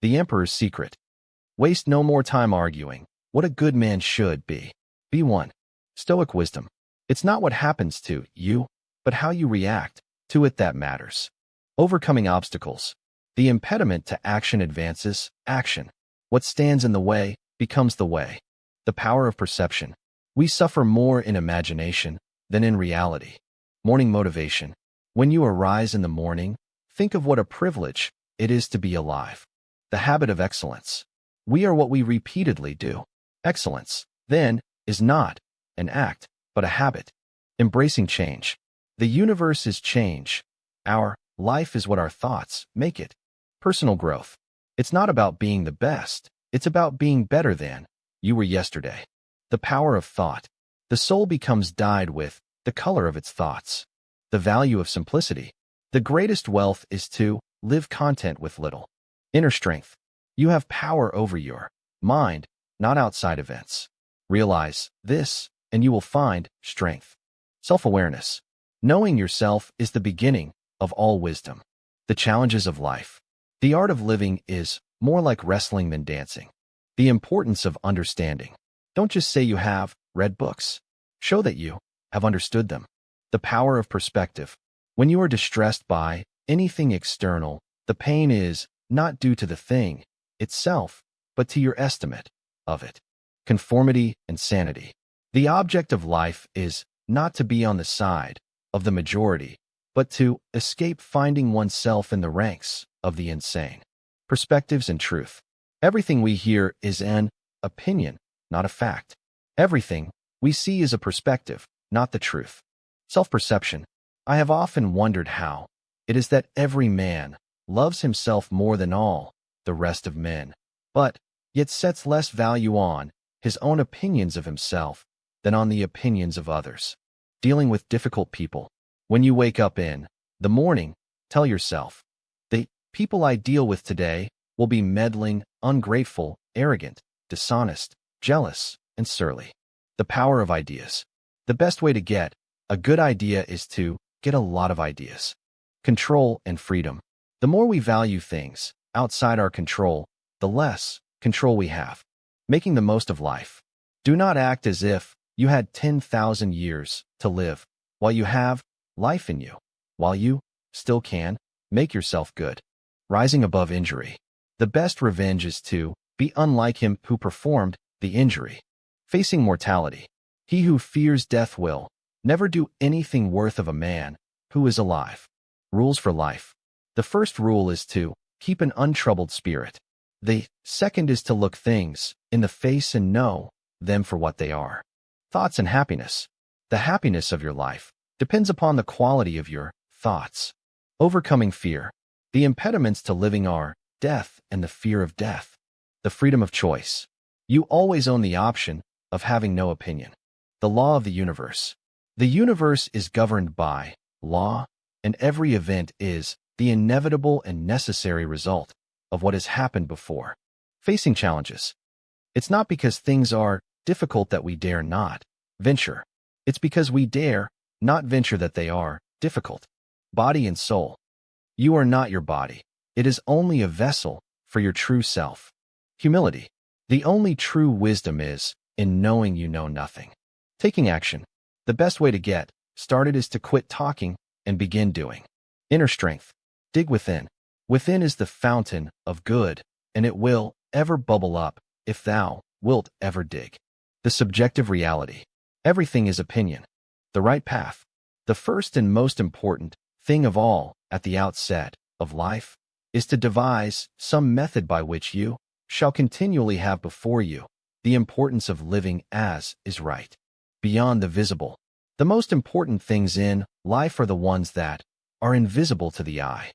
The Emperor's Secret. Waste no more time arguing what a good man should be. B1. Stoic wisdom. It's not what happens to you, but how you react to it that matters. Overcoming obstacles. The impediment to action advances action. What stands in the way becomes the way. The power of perception. We suffer more in imagination than in reality. Morning motivation. When you arise in the morning, think of what a privilege it is to be alive. The habit of excellence. We are what we repeatedly do. Excellence, then, is not an act, but a habit. Embracing change. The universe is change. Our life is what our thoughts make it. Personal growth. It's not about being the best. It's about being better than you were yesterday. The power of thought. The soul becomes dyed with the color of its thoughts. The value of simplicity. The greatest wealth is to live content with little. Inner strength. You have power over your mind, not outside events. Realize this, and you will find strength. Self-awareness. Knowing yourself is the beginning of all wisdom. The challenges of life. The art of living is more like wrestling than dancing. The importance of understanding. Don't just say you have read books. Show that you have understood them. The power of perspective. When you are distressed by anything external, the pain is not due to the thing itself, but to your estimate of it. Conformity and sanity. The object of life is not to be on the side of the majority, but to escape finding oneself in the ranks of the insane. Perspectives and truth. Everything we hear is an opinion, not a fact. Everything we see is a perspective, not the truth. Self-perception. I have often wondered how it is that every man loves himself more than all the rest of men, but yet sets less value on his own opinions of himself than on the opinions of others. Dealing with difficult people. When you wake up in the morning, tell yourself, the people I deal with today will be meddling, ungrateful, arrogant, dishonest, jealous, and surly. The power of ideas. The best way to get a good idea is to get a lot of ideas. Control and freedom. The more we value things outside our control, the less control we have. Making the most of life. Do not act as if you had 10,000 years to live while you have life in you. While you still can, make yourself good. Rising above injury. The best revenge is to be unlike him who performed the injury. Facing mortality. He who fears death will never do anything worth of a man who is alive. Rules for life. The first rule is to keep an untroubled spirit. The second is to look things in the face and know them for what they are. Thoughts and happiness. The happiness of your life depends upon the quality of your thoughts. Overcoming fear. The impediments to living are death and the fear of death. The freedom of choice. You always own the option of having no opinion. The law of the universe. The universe is governed by law, and every event is the inevitable and necessary result of what has happened before. Facing challenges. It's not because things are difficult that we dare not venture. It's because we dare not venture that they are difficult. Body and soul. You are not your body. It is only a vessel for your true self. Humility. The only true wisdom is in knowing you know nothing. Taking action. The best way to get started is to quit talking and begin doing. Inner strength. Dig within. Within is the fountain of good, and it will ever bubble up if thou wilt ever dig. The subjective reality. Everything is opinion. The right path. The first and most important thing of all at the outset of life is to devise some method by which you shall continually have before you the importance of living as is right. Beyond the visible. The most important things in life are the ones that are invisible to the eye.